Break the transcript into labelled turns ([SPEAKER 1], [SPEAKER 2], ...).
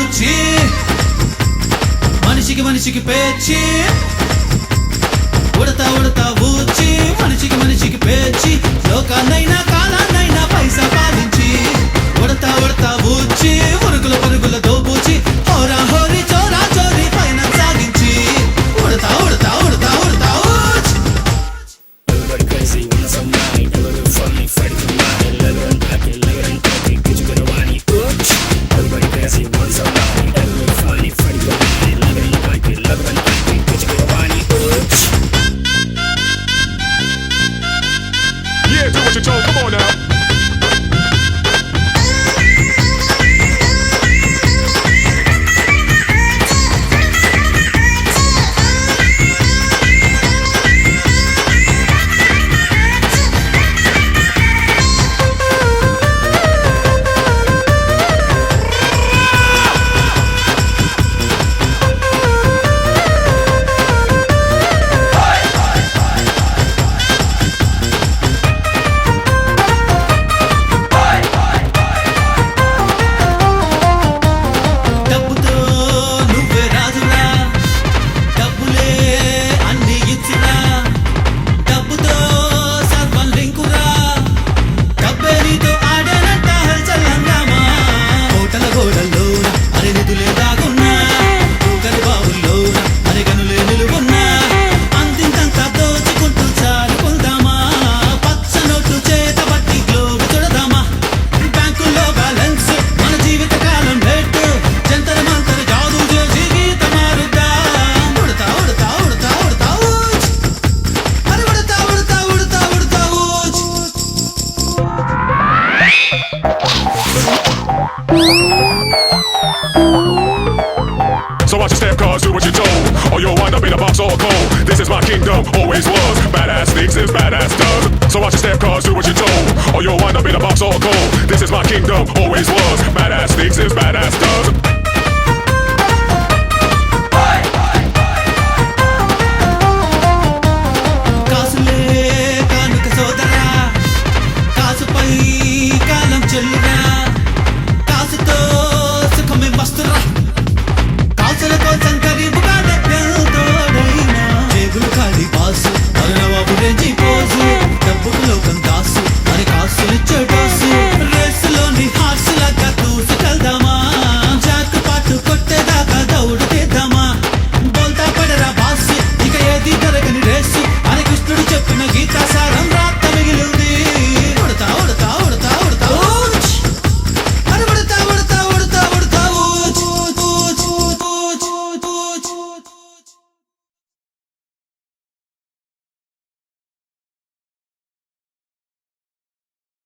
[SPEAKER 1] ఊచి మనిషికి మనిషికి పేచి ఉడతా ఉడతా ఊచి మనిషికి మనిషికి పేచి లోకాన్నైనా కాలాన్నైనా పైసా పాలించి ఉడతా ఉడతా ఊచి పురుగుల పురుగుల దోబూచి హోరా హోరీ చోరా చోరీ పైన సాగించి Udatha Udatha Udatha Udatha ఊచి
[SPEAKER 2] Everybody crazy when it's on night. Everybody funny, Friday tonight. Leather and pocket, leather and pocket. Get you gonna want it. Oops. Everybody crazy when it's on night. Everybody funny, Friday tonight. Leather and pocket, leather and pocket. Get you gonna want it. Oops.
[SPEAKER 3] Yeah, do what you're told. Come on now.
[SPEAKER 1] డబ్బుతో నువ్వే రాజురా డబ్బులే అన్ని ఇచ్చురా డబ్బుతో సర్వం లింకురా డబ్బే నీతో ఆడేనంట హల్చల్ హంగామా కోటల గోడల్లోన అరే నిధులే దాగున్నా కూకలి బావుల్లోన అరే గనులే నిలువున్నా అందింతంతా దోచుకుంటూ చారుకుందామా పచ్చ నోట్లు చేత బట్టి గ్లోబు చూడదామా బ్యాంకుల్లో బ్యాలెన్స్ మన జీవిత కాలం రేటు జంతర మంతర జాదు చేసి గీత మారుద్దా ఉడతా ఉడతా ఉడతా ఉడతా ఊచ్ అరే Udatha Udatha Udatha Udatha ఊచ్
[SPEAKER 3] So watch your step, cuz do what you're told, or you'll wind up in a box all cold. This is my kingdom, always was. Badass thinks is badass does. So watch your step, cuz do what you're told, or you'll wind up in a box all cold. This is my kingdom, always was. Badass thinks is badass does.